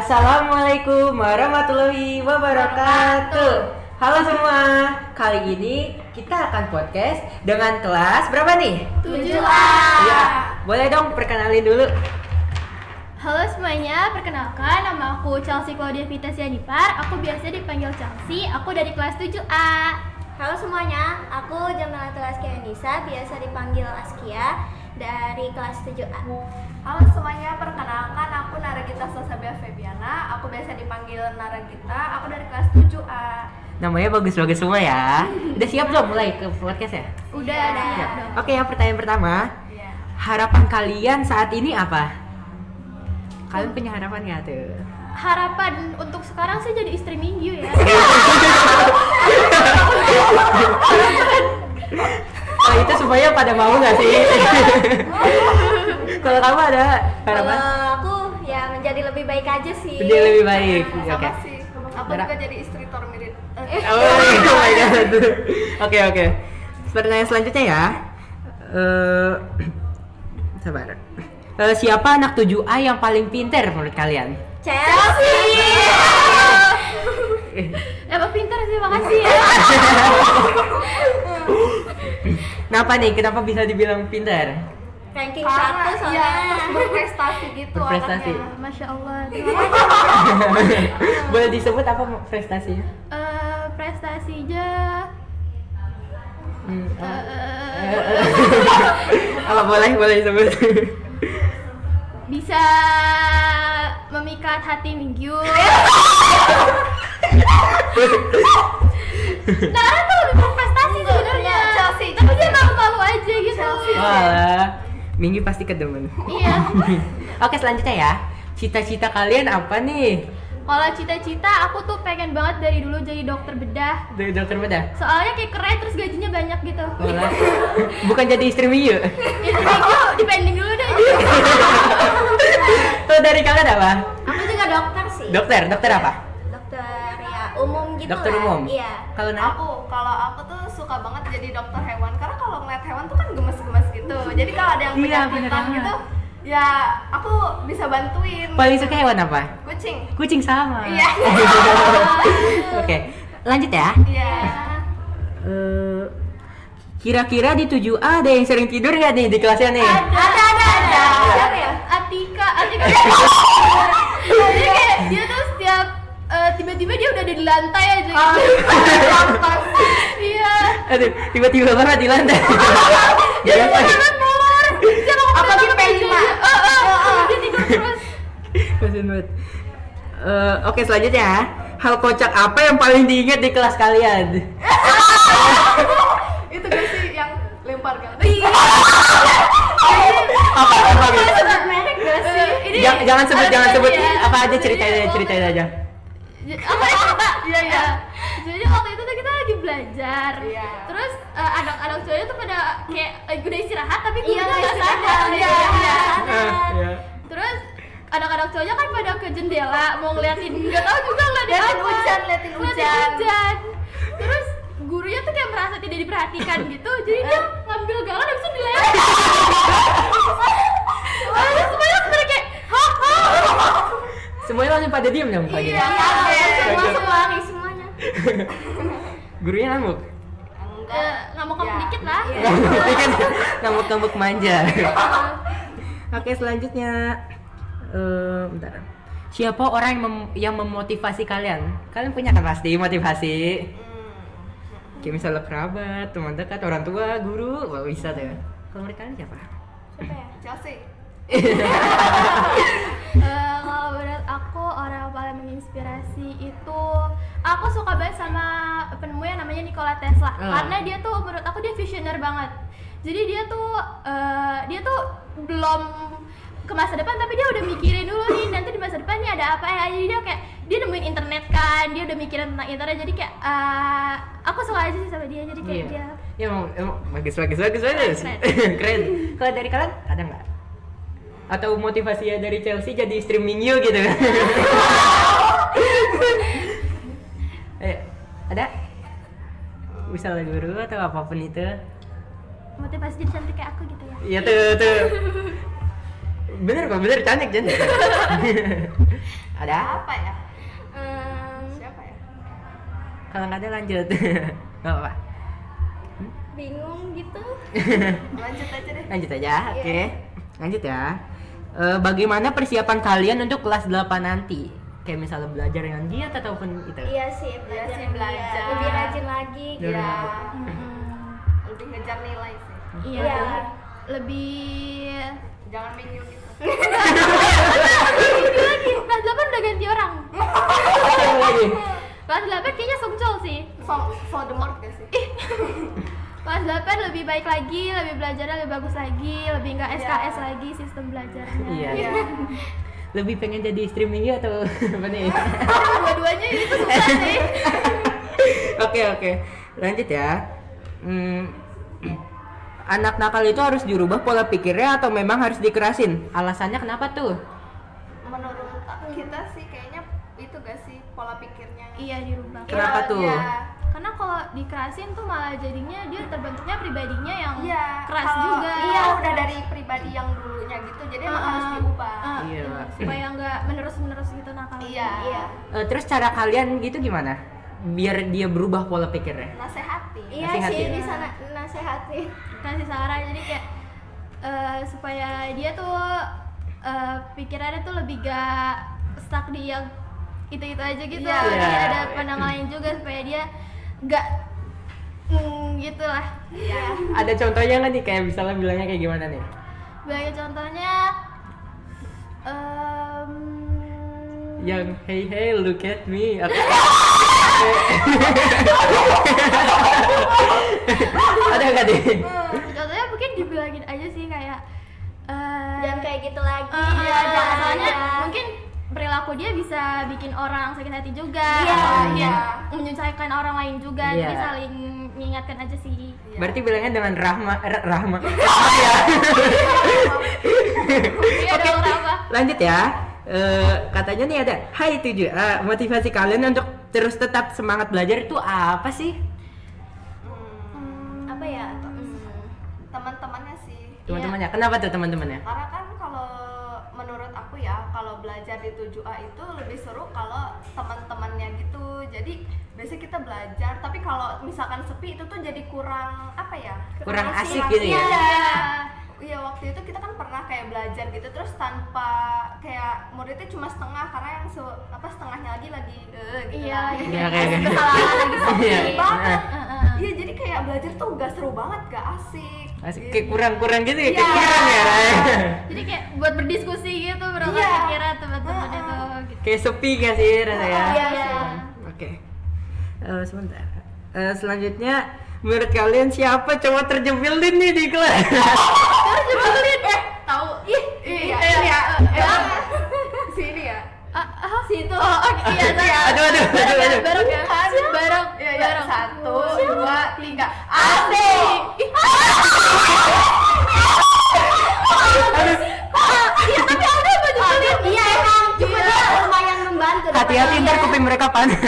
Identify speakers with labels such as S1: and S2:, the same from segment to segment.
S1: Assalamualaikum warahmatullahi wabarakatuh. Halo semua, kali ini kita akan podcast dengan kelas berapa nih?
S2: 7A.
S1: Ya, boleh dong perkenalin dulu.
S2: Halo semuanya, perkenalkan nama aku Chelsea Claudia Vita Sianipar. Aku biasa dipanggil Chelsea, aku dari kelas 7A.
S3: Halo semuanya, aku Jamila Askia Nisa, biasa dipanggil Askia dari kelas 7A.
S4: Halo semuanya, perkenalkan aku Naragita Sosabia Febiana. Aku biasa dipanggil Naragita, aku dari kelas 7A.
S1: Namanya bagus-bagus semua ya. Udah siap belum mulai ke podcast ya?
S2: Udah siap dong.
S1: Oke, ya pertanyaan pertama.
S4: Iya.
S1: Harapan kalian saat ini apa? Kalian punya harapan nggak tuh?
S2: Harapan untuk sekarang sih jadi istri Minggu ya.
S1: Oh, itu semuanya pada mau nggak sih? Kalau kamu ada harapan?
S3: Kalau aku ya menjadi lebih baik aja sih.
S1: Dia lebih baik.
S4: Sama
S1: Oke.
S4: sih, aku
S1: Dara.
S4: juga jadi istri Tormirin.
S1: Oh my god. Oke. Pertanyaan selanjutnya ya. Sabar. Siapa anak 7A yang paling pintar menurut kalian?
S3: Chelsea.
S2: Emang pintar sih, makasih ya.
S1: Kenapa nih? Kenapa bisa dibilang pintar?
S3: Ranking 1
S4: Karena
S3: soalnya.
S4: ya, terus berprestasi gitu
S1: Berprestasi.
S4: anaknya.
S2: Masya Allah. Terima kasih.
S1: Boleh disebut apa prestasinya?
S2: Prestasinya
S1: Apa boleh disebut?
S2: bisa memikat hati Minggu. Nara tuh lebih berprestasi sebenarnya.
S4: Chelsea.
S2: Tapi dia malu-malu aja gitu.
S4: Chelsea.
S1: Walah, Minggi pasti kedemen.
S2: Iya.
S1: Oke, selanjutnya ya. Cita-cita kalian apa nih?
S2: Kalau cita-cita aku tuh pengen banget dari dulu jadi dokter bedah.
S1: Dari dokter bedah?
S2: Soalnya kayak keren terus gajinya banyak gitu.
S1: Walah. Bukan jadi istri Minggu.
S2: Itu Minggu dipending dulu deh.
S1: Tuh dari kalian apa?
S3: Aku juga dokter sih.
S1: Dokter apa?
S3: Dokter ya umum gitu
S1: Dokter
S3: lah.
S1: umum?
S3: Iya.
S1: Kalau Nat?
S4: Kalau aku tuh suka banget jadi dokter hewan karena kalau ngeliat hewan tuh kan gemes-gemes gitu. Jadi kalau ada yang
S1: Iya,
S4: penyakitan
S1: bener banget.
S4: gitu, ya aku bisa bantuin.
S1: Paling suka hewan apa?
S4: Kucing.
S1: Kucing sama.
S4: Iya.
S1: Oke, lanjut ya.
S4: Iya.
S1: Kira-kira di 7A ada yang sering tidur nggak nih di kelasnya nih?
S3: Ada. Siapa ya?
S2: Atika dia kayak dia tuh setiap tiba-tiba dia udah ada di lantai aja gitu. Iya.
S1: Aduh, tiba-tiba banget di lantai.
S2: Dia
S1: Jangan
S2: tuh
S1: pakai.
S2: sangat molor. Dia mau
S4: Apa
S2: kemana
S4: di
S2: mana
S4: P5?
S2: aja. Dia tidur terus.
S1: Kasian banget. Oke, selanjutnya. Hal kocak apa yang paling diingat di kelas kalian?
S4: Itu gak sih yang lempar kan?
S1: Apa gitu?
S3: Sebut merek gak sih?
S2: Ini
S1: Jangan sebut
S2: ya.
S1: apa aja, ceritain aja.
S2: Apa ya Pak? Iya. Jadi waktu itu tuh kita lagi belajar.
S4: Iya.
S2: Terus anak-anak cowoknya tuh pada kayak udah istirahat tapi
S3: Iya,
S2: gurunya nggak
S3: istirahat.
S2: sadar.
S3: Iya.
S1: Iya.
S2: Terus anak-anak cowoknya kan pada ke jendela mau ngeliatin, nggak tahu juga ngeliatin
S4: Liatin
S2: apa.
S4: hujan.
S2: Liatin hujan. Terus gurunya tuh kayak merasa tidak diperhatikan gitu, jadi dia ngambil galon habis itu dilempar. Terus semuanya pada kayak hah.
S1: Semuanya langsung pada diem dong pagi.
S2: Iya.
S3: Semuanya.
S1: Gurunya ngamuk.
S2: Ngamuk-ngamuk
S4: Ya.
S2: dikit lah.
S4: Iya.
S1: Kan ngamuk manja. Oke, selanjutnya. Bentar. Siapa orang yang memotivasi kalian? Kalian punya kan pasti motivasi. Kayak misalnya kerabat, teman dekat, orang tua, guru, wah bisa tuh. Kalau menurut kalian siapa?
S3: Siapa ya?
S4: Chelsea.
S2: Kalau menurut aku orang paling menginspirasi itu aku suka banget sama penemu yang namanya Nikola Tesla. Karena dia tuh menurut aku dia visioner banget. Jadi dia tuh belum ke masa depan tapi dia udah mikirin dulu nih nanti di masa depan nih ada apa ya. Jadi dia kayak dia nemuin internet kan, dia udah mikirin tentang internet. Jadi kayak aku suka aja sih sama dia. Jadi kayak dia
S1: Ya emang bagus. Keren. Kalau dari kalian ada nggak? Atau motivasinya dari Chelsea jadi streaming you gitu? Ada? Misalnya guru atau apapun itu?
S2: motivasi jadi cantik kayak aku gitu ya.
S1: Iya tuh. Bener kok, bener cantik Jen. Ada?
S4: Apa ya?
S3: Em,
S4: Siapa ya?
S1: Kalau nggak ada lanjut. Nggak apa-apa.
S3: bingung gitu.
S4: Lanjut aja deh.
S1: Lanjut aja, oke. Lanjut ya. Bagaimana persiapan kalian untuk kelas 8 nanti? Kayak misalnya belajar dengan giat ataupun itu?
S3: Iya sih,
S4: Iya sih,
S3: belajar.
S4: belajar.
S3: Lebih rajin lagi gitu.
S4: Iya.
S2: Mm-mm.
S4: Lebih ngejar nilai sih.
S2: Iya.
S3: Iya.
S2: Lebih
S4: Jangan minggu gitu.
S2: lagi kelas 8 udah ganti orang.
S1: Siapa lagi?
S2: Kelas 8 kayaknya Songchol sih.
S4: Voldemort gak sih?
S2: Kelas 8 lebih baik lagi, lebih belajarnya lebih bagus lagi, lebih nggak SKS lagi sistem belajarnya.
S1: Iya. Lebih pengen jadi istri Minggu atau apa nih?
S2: Dua-duanya itu susah sih.
S1: Oke. Lanjut ya. Anak nakal itu harus dirubah pola pikirnya atau memang harus dikerasin? Alasannya kenapa tuh?
S4: Menurut kita sih kayaknya itu gak sih pola pikirnya.
S2: Iya dirubah.
S1: Kenapa tuh?
S4: Iya.
S2: Karena kalau dikerasin tuh malah jadinya dia terbentuknya pribadinya yang
S4: Iya,
S2: keras
S4: kalau-
S2: juga.
S4: Iya, udah dari pribadi yang dulunya gitu, jadi emang harus diubah.
S1: Iya.
S2: Supaya nggak menerus-menerus gitu nakal.
S4: Iya.
S3: Iya.
S1: Terus cara kalian gitu gimana? Biar dia berubah pola pikirnya.
S4: Nasehati.
S3: Iya
S1: Nasihat
S3: sih,
S1: ya?
S3: bisa nasehatin.
S2: Kasih saran jadi kayak supaya dia tuh pikirannya tuh lebih gak stuck di yang itu aja gitu.
S4: Iya.
S2: Jadi
S1: Iya.
S2: ada pandangan lain juga supaya dia gak gitulah.
S4: Iya.
S1: Ada contohnya nggak nih? Kayak misalnya bilangnya kayak gimana nih?
S2: Sebagai contohnya
S1: Yang hey look at me. Ada nggak nih?
S2: contohnya mungkin dibilangin aja sih kayak
S3: Jangan kayak gitu lagi.
S2: iya,
S3: jangan
S2: soalnya
S3: ya.
S2: mungkin perilaku dia bisa bikin orang sakit hati juga,
S3: Iya,
S2: atau mungkin
S4: iya.
S2: menyusahkan orang lain juga,
S1: Iya.
S2: jadi saling mengingatkan aja sih.
S4: Iya.
S1: Berarti bilangnya dengan rahma.
S2: Iya dong, apa?
S1: Lanjut ya. Katanya nih ada, hai 7A, motivasi kalian untuk terus tetap semangat belajar itu apa sih?
S3: Apa ya?
S4: Teman-temannya sih.
S1: Teman-temannya, kenapa tuh teman-temannya?
S4: Karena kan kalau menurut aku ya, kalau belajar di 7A itu lebih seru kalau teman-temannya gitu. Jadi biasanya kita belajar, tapi kalau misalkan sepi itu tuh jadi kurang apa ya?
S1: Kurang asik
S4: Kurang-
S1: gitu ya?
S4: Iya. Iya, waktu itu kita kan pernah kayak belajar gitu terus tanpa kayak muridnya cuma setengah karena yang setengahnya lagi gitu
S2: Iya,
S4: lah.
S1: Iya, kayak
S2: kesalahan lagi sepi.
S1: Iya.
S4: banget.
S2: Heeh.
S4: Iya, jadi kayak belajar tuh gak seru banget, gak asik.
S1: Asik,
S4: Gitu.
S1: kayak kurang-kurang gitu ya, kayak
S4: Iya.
S1: kurang ya Ray?
S2: Jadi kayak buat berdiskusi gitu, berubah
S4: Iya.
S2: pikiran teman-teman itu gitu.
S1: Kayak sepi gak sih rasanya?
S3: Iya, iya.
S1: Oke. Sebentar. Selanjutnya, menurut kalian siapa cowok terjebelin nih di kelas?
S4: Tahu? Iya. Sini ya.
S2: Situ. Oh, iya, saya.
S1: Aduh.
S2: Bareng ya. Bareng.
S4: Iya, iya.
S2: Bareng.
S4: 1, 2, 3. Asik.
S3: Iya emang, cuma dia lumayan membantu.
S1: Hati-hati ntar kuping mereka panas.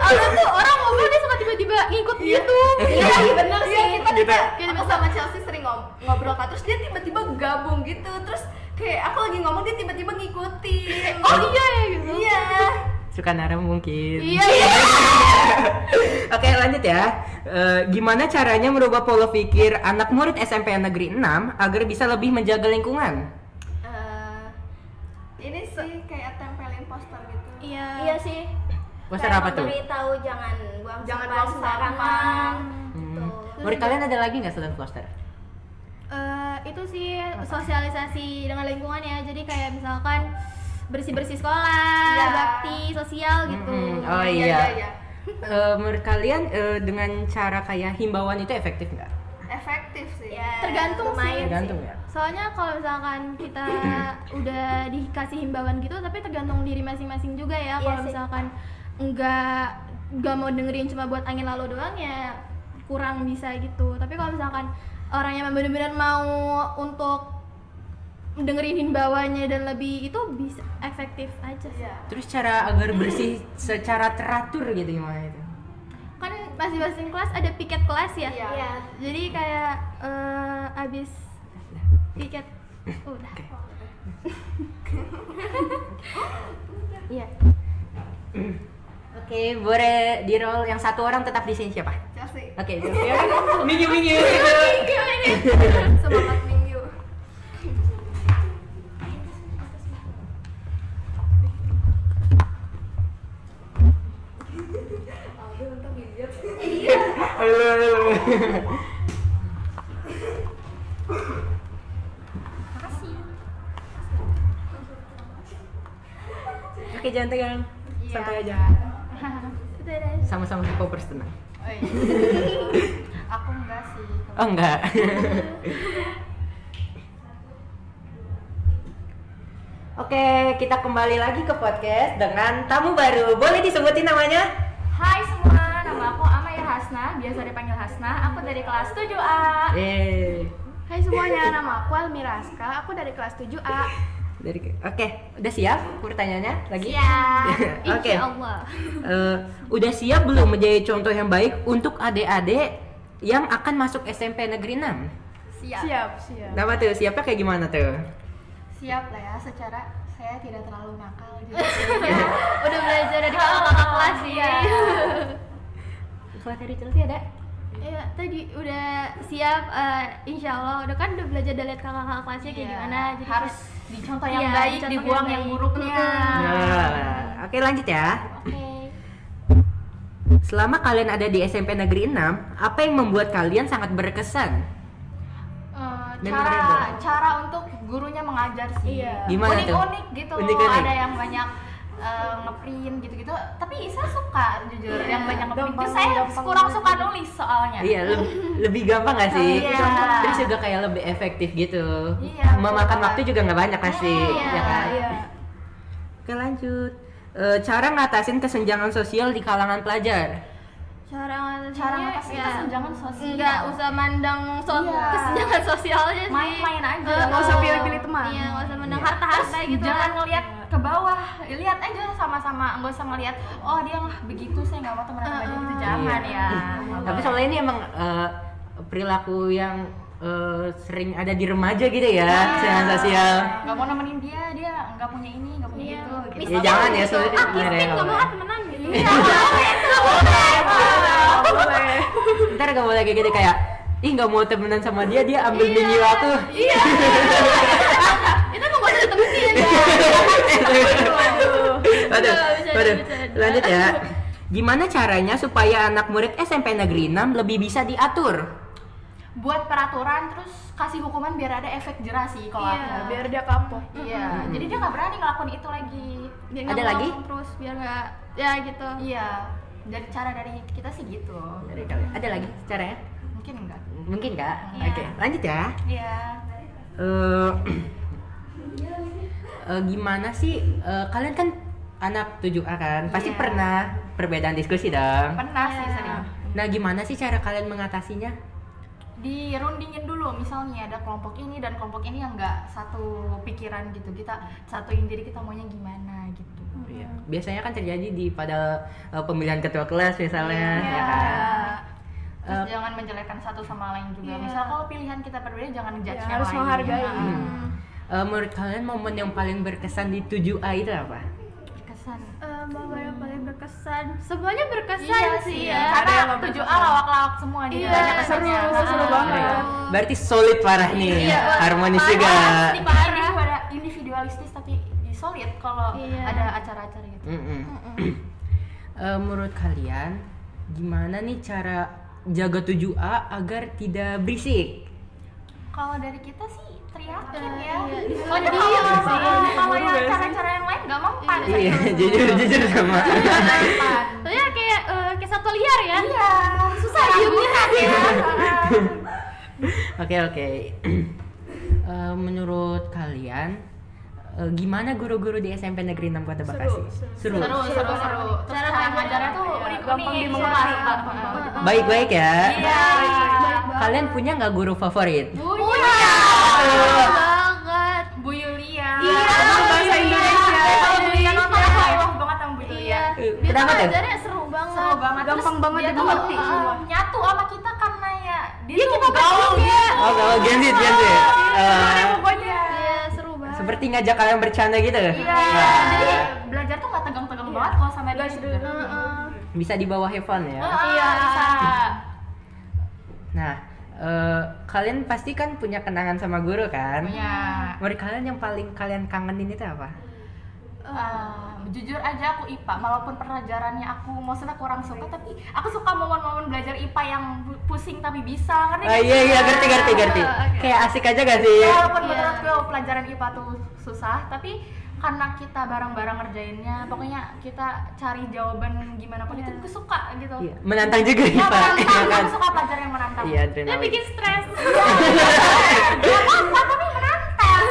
S2: Ada tuh orang ngobrol dia suka tiba-tiba ngikut gitu.
S3: Iya, bener sih.
S1: Kita
S4: Aku sama Chelsea sering ngobrol kan, terus dia tiba-tiba gabung gitu. Terus kayak aku lagi ngomong dia tiba-tiba ngikutin.
S2: Oh iya ya gitu.
S4: Iya.
S1: suka naram mungkin.
S2: Iya.
S1: Oke, lanjut ya. Gimana caranya merubah pola pikir anak murid SMP Negeri 6 agar bisa lebih menjaga lingkungan?
S4: Ini sih kayak tempelin poster gitu.
S2: Iya.
S3: Iya sih.
S1: Poster
S3: Kayak
S1: apa tuh?
S3: memberitahu jangan buang
S4: Jangan
S3: sampah
S4: buang
S3: sembarangan.
S1: Hmm. Murid kalian ada lagi nggak selain poster?
S2: Itu sih sosialisasi dengan lingkungan ya. Jadi kayak misalkan bersih-bersih sekolah,
S4: Iya.
S2: bakti sosial gitu.
S1: Oh
S4: Iya.
S1: iya. Menurut kalian dengan cara kayak himbauan itu efektif nggak?
S4: Efektif sih.
S3: Ya,
S2: Tergantung sih.
S3: lumayan
S1: Tergantung ya.
S2: Soalnya kalau misalkan kita udah dikasih himbauan gitu, tapi tergantung diri masing-masing juga ya.
S3: Iya
S2: Kalau
S3: sih.
S2: misalkan nggak mau dengerin cuma buat angin lalu doang ya kurang bisa gitu. Tapi kalau misalkan orang yang benar-benar mau untuk dengerin himbauannya dan lebih itu bisa efektif aja sih.
S4: Iya.
S1: Terus cara agar bersih secara teratur gitu gimana itu?
S2: Kan masing-masing kelas ada piket kelas ya.
S4: Iya.
S3: Iya.
S2: Jadi kayak abis Tiket. Udah. Iya.
S1: Oke, boleh di roll yang satu orang tetap di sini siapa?
S4: Chelsea.
S1: Oke, Chelsea. Minggu.
S4: Semangat minggu.
S1: Halo. Oke, jangan tegang. Santai aja.
S2: Udah deh.
S1: Sama-sama K-popers tenang.
S4: Oh, iya. Aku enggak sih.
S1: Oh, enggak. Oke, kita kembali lagi ke podcast dengan tamu baru. Boleh disebutin namanya?
S5: Hai semua, nama aku Amaya Hasna, biasa dipanggil Hasna. Aku dari kelas 7A.
S2: Hai semuanya, nama aku Almira Aska. Aku dari kelas 7A.
S1: Oke, udah siap pertanyaannya lagi?
S5: Siap.
S1: Oke.
S2: Insyaallah.
S1: Udah siap belum menjadi contoh yang baik untuk adik-adik yang akan masuk SMP Negeri 6?
S4: Siap.
S1: Kenapa tuh? Siapnya kayak gimana tuh?
S5: Siap lah ya, secara saya tidak terlalu nakal jadi
S2: Udah belajar dari kakak kelas sih.
S1: Kalau dari Chelsea ada?
S2: Iya, tadi udah siap, insyaallah. Udah kan udah belajar dari kakak kelasnya kayak gimana. Jadi
S5: harus dicontoh yang
S2: Iya,
S5: baik,
S2: dicontoh
S5: dibuang
S2: yang
S5: yang
S2: baik.
S5: buruknya.
S1: Nah, oke lanjut ya.
S5: Oke.
S1: Selama kalian ada di SMP Negeri 6, apa yang membuat kalian sangat berkesan? Memorable.
S5: Cara untuk gurunya mengajar sih.
S2: Iya.
S1: Gimana tuh?
S5: Unik-unik gitu.
S1: Unik-unik.
S5: Ada yang banyak ngeprint gitu-gitu, tapi saya suka jujur yang banyak ngeprint itu
S2: gampang-
S5: saya
S2: gampang
S5: kurang
S2: banget
S5: suka
S2: gitu.
S5: nulis soalnya.
S1: Iya, lebih gampang gak sih?
S5: Iya.
S1: Terus juga kayak lebih efektif gitu.
S5: Iya,
S1: Memakan
S5: betul.
S1: waktu juga nggak banyak pasti,
S5: Iya,
S1: ya kan?
S2: Iya.
S1: Oke lanjut. Cara ngatasin kesenjangan sosial di kalangan pelajar.
S2: Cara
S5: ngatasin kesenjangan sosial.
S2: Enggak usah mandang
S5: Iya.
S2: kesenjangan sosialnya sih.
S5: Main-main aja.
S2: Nggak usah pilih-pilih teman. Iya, nggak usah mandang harta-harta gitu.
S5: Jangan ngelihat ke bawah, lihat aja sama-sama, nggak usah ngelihat oh dia begitu saya nggak mau temenan sama dia gitu, jangan
S1: Iya.
S5: ya.
S1: Tapi soalnya ini emang perilaku yang sering ada di remaja gitu ya, kesenjangan sosial.
S5: Nggak mau nemenin dia nggak punya ini, nggak punya
S2: Iya.
S5: itu. Gitu.
S1: Ya jangan ya, soalnya
S2: Ah,
S1: bener ya,
S2: Christine
S1: nggak
S2: nggak mau
S1: boleh.
S2: temenan gitu.
S1: Ntar gak boleh kayak gitu kayak ih nggak mau temenan sama dia ambil menu aku.
S2: Iya. Itu emang gak usah ditemenin.
S1: Waduh,
S2: Bercanda,
S1: waduh.
S2: bercanda.
S1: Lanjut ya. Gimana caranya supaya anak murid SMP Negeri 6 lebih bisa diatur?
S5: Buat peraturan terus kasih hukuman biar ada efek jerah sih kalau
S2: Iya,
S5: aku.
S2: biar dia kapok.
S5: Iya, jadi dia nggak berani ngelakuin itu lagi.
S2: Biar
S1: Ada
S2: nggak
S1: lagi?
S2: ngomong terus biar nggak ya gitu.
S5: Iya, dari cara dari kita sih gitu.
S1: Dari kalian. Ada lagi caranya?
S5: Mungkin enggak.
S1: Mungkin nggak?
S5: Iya.
S1: Oke, lanjut ya.
S5: Iya.
S1: Eh, gimana sih kalian kan anak 7A kan? Pasti
S5: Iya.
S1: pernah perbedaan diskusi dong.
S5: Pernah sih
S2: Iya.
S5: sering.
S1: Nah, gimana sih cara kalian mengatasinya?
S5: Dirundingin dulu, misalnya ada kelompok ini dan kelompok ini yang nggak satu pikiran gitu, kita satuin jadi kita maunya gimana gitu.
S1: Iya. Biasanya kan terjadi pada pemilihan ketua kelas misalnya,
S5: Iya.
S1: ya kan?
S5: Terus jangan menjelekkan satu sama lain juga.
S2: Iya.
S5: Misal kalau pilihan kita berbeda jangan judge
S2: Ya,
S5: yang
S2: harus
S5: lain.
S2: menghargai.
S1: Menurut kalian momen yang paling berkesan di 7A itu apa?
S5: Berkesan.
S2: Momen yang paling berkesan. Semuanya berkesan
S5: Iya
S2: sih
S5: sih
S2: ya.
S5: Karena
S2: Ada yang
S5: 7A lawak-lawak semua di
S2: Iya,
S5: banyak
S2: seru,
S5: kesannya.
S2: seru banget.
S1: Iya. Berarti solid parah nih,
S5: Iya,
S1: harmonis
S5: parah,
S1: juga.
S5: pasti parah. Individualistis tapi solid kalau
S2: Iya.
S5: ada acara-acara gitu.
S1: Menurut kalian gimana nih cara jaga 7A agar tidak berisik?
S5: Kalau dari kita sih teriakin ya.
S2: Iya,
S5: Soalnya
S2: diem sih.
S5: kalau yang cara-cara yang lain nggak mempan.
S1: Iya, jujur sama.
S2: Soalnya kayak satu liar ya.
S5: Iya.
S2: Susah diemnya.
S5: Ya.
S1: Oke. Menurut kalian gimana guru-guru di SMP Negeri 6 Kota Bekasi? Seru.
S5: Seru. Cara ngajarnya tuh unik-unik.
S2: dimengerti.
S1: Baik-baik ya.
S5: Iya.
S1: Kalian punya nggak guru favorit?
S5: Punya.
S2: Banget.
S5: Bu Yulia.
S2: Iya.
S5: Bahasa Indonesia. Kalau Bu Yulia nonton aku wah banget sama Bu Yulia.
S2: Iya. Dia
S1: Kenapa
S2: tuh
S1: tuh?
S2: ngajarnya seru banget.
S5: Seru banget.
S2: Gampang
S5: Terus
S2: banget
S5: dia tuh,
S2: dimengerti semua.
S5: nyatu sama kita karena ya dia
S2: Iya,
S5: tuh
S2: kita
S5: gaul
S2: juga.
S5: gitu.
S1: Oh, kalau Gen Z.
S2: Iya.
S5: pokoknya.
S2: Iya, seru banget.
S1: Seperti ngajak kalian bercanda gitu.
S5: Iya,
S1: Nah,
S5: jadi belajar tuh nggak tegang-tegang banget kalau sama dia.
S1: bisa dibawa have fun ya.
S5: Iya, bisa.
S1: Nah, kalian pasti kan punya kenangan sama guru kan?
S5: Punya.
S1: Menurut kalian yang paling kalian kangenin itu apa?
S5: Jujur aja aku IPA, walaupun pelajarannya aku maksudnya kurang suka, tapi aku suka momen-momen belajar IPA yang pusing tapi bisa. Karena
S1: Iya ngerti. Kayak asik aja gak sih?
S5: walaupun menurutku pelajaran IPA tuh susah, tapi karena kita bareng-bareng ngerjainnya, pokoknya kita cari jawaban gimana pun itu aku suka gitu.
S1: Iya, menantang juga
S5: Ya,
S1: Pak.
S5: menantang,
S1: Iya kan?
S5: aku suka pelajaran yang menantang.
S1: Iya,
S2: Dia
S1: adrenalin.
S2: bikin stres.
S5: Tapi menantang.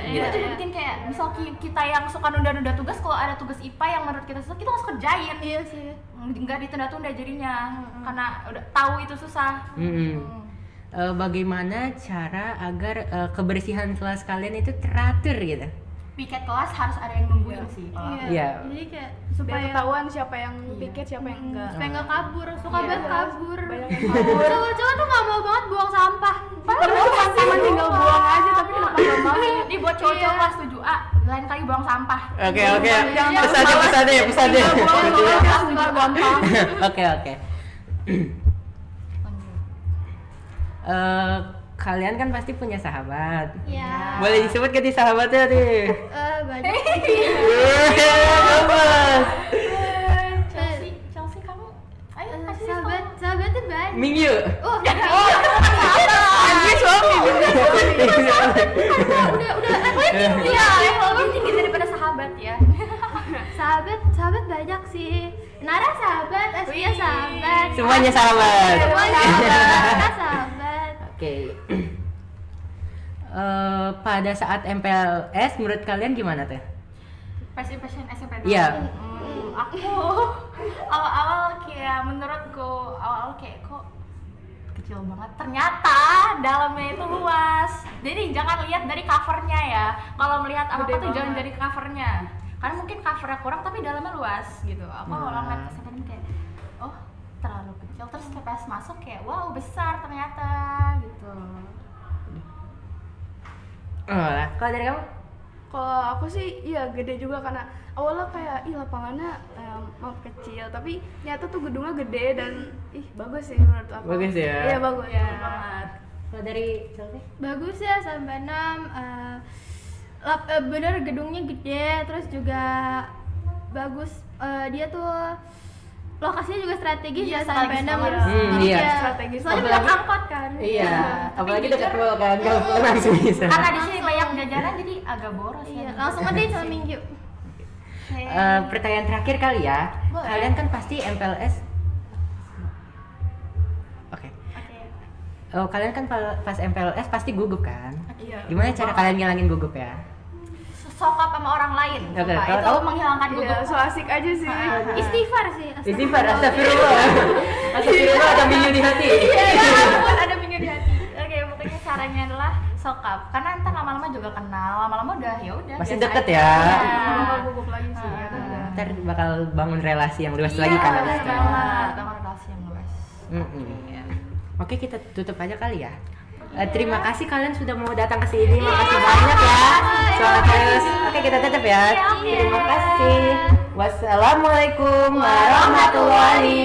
S2: Iya,
S5: Itu juga
S2: iya.
S5: bikin kayak misal kita yang suka nunda-nunda tugas, kalau ada tugas IPA yang menurut kita susah, kita harus kerjain.
S2: Iya sih.
S5: Nggak ditunda-tunda jadinya, karena udah tahu itu susah.
S1: Bagaimana cara agar kebersihan kelas kalian itu teratur gitu?
S5: Piket kelas harus ada yang nungguin sih.
S1: Iya.
S2: Jadi kayak
S6: Supaya
S2: supaya
S6: ketahuan siapa yang piket, siapa yang enggak.
S2: supaya nggak kabur. Suka
S5: Iya.
S2: banget kabur.
S6: Banyak yang kabur.
S2: Cowok-cowok tuh nggak mau banget buang sampah.
S6: Padahal cuma tinggal buang aja, tapi kenapa nggak mau?
S5: Ini buat cowok-cowok kelas 7A, lain kali buang sampah.
S1: Oke.
S6: Jangan
S1: Pesannya.
S6: Nggak gampang.
S1: Oke. Kalian kan pasti punya sahabat.
S2: Iya.
S1: Boleh disebut gak di sahabatnya nih?
S2: Banyak.
S1: Gemes.
S5: Chelsea kamu, ayo kasih
S2: Sahabatnya banyak.
S1: Mingyu.
S2: Oh,
S1: Anjir suami.
S2: udah.
S5: Iya, level lebih tinggi daripada sahabat ya.
S2: Sahabat banyak sih. Nara sahabat, Askia sahabat.
S1: Semuanya sahabat.
S2: Semuanya sahabat. Sahabat.
S1: Oke. Pada saat MPLS menurut kalian gimana teh?
S5: First impression SMP dulu.
S1: Iya.
S5: Aku awal-awal kayak menurutku awal kayak kok kecil banget. Ternyata dalamnya itu luas. Jadi jangan lihat dari covernya ya. Kalau melihat apa tuh jangan dari covernya. Karena mungkin covernya kurang tapi dalamnya luas gitu. Aku awal ngeliat SMP kayak oh terlalu kecil. Terus pas masuk kayak wow besar ternyata gitu.
S1: Kalau dari kamu?
S6: Kalau aku sih iya gede juga, karena awalnya kayak lapangannya mau kecil, tapi ternyata tuh gedungnya gede dan bagus sih menurut aku.
S1: Bagus ya?
S6: Iya bagus.
S2: Iya.
S6: Banget.
S1: Kalau dari Chelsea?
S2: Bagus ya sampai 6. Bener gedungnya gede, terus juga bagus. Dia tuh lokasinya juga strategis
S5: Iya,
S2: ya sampai 6.
S5: strategis
S1: banget. Iya.
S6: Strategis.
S2: Soalnya
S1: Apalagi-
S2: banyak angkot kan.
S1: Iya. Apalagi
S5: jujur,
S1: dekat mall kan, kalau langsung bisa.
S5: Karena di sini banyak jajanan jadi agak boros
S2: Iya,
S5: ya.
S2: langsung aja sama Minggu.
S1: Pertanyaan terakhir kali ya.
S5: Boleh.
S1: Kalian kan pasti MPLS. Oke. Kalian kan pas MPLS pasti gugup kan?
S6: Iya.
S1: Gimana cara kalian ngilangin gugup ya?
S5: Sokap sama orang lain.
S1: Oke,
S5: Sumpah,
S1: kalau
S5: itu
S1: kamu-
S5: menghilangkan
S6: Iya,
S5: gugup.
S6: so asik aja sih.
S2: Istighfar sih.
S1: Istighfar, astagfirullah. Astagfirullah, ada Mingyu di hati.
S5: Ya ampun, ada minyak di hati. Oke, pokoknya caranya adalah sokap. Karena ntar lama-lama juga kenal, lama-lama udah ya udah.
S1: Masih
S5: biasa
S1: deket
S5: aja.
S1: ya.
S5: Iya.
S6: Nggak gugup lagi sih. ya.
S1: Ntar bakal bangun relasi yang luas
S5: Iya,
S1: lagi kan.
S5: bener
S1: abis itu.
S5: banget. Bangun relasi yang luas.
S1: Oke, kita tutup aja kali ya. Terima kasih kalian sudah mau datang ke sini. Makasih banyak ya. Selamat terus. Oke, kita tutup ya. Terima kasih. Wassalamualaikum warahmatullahi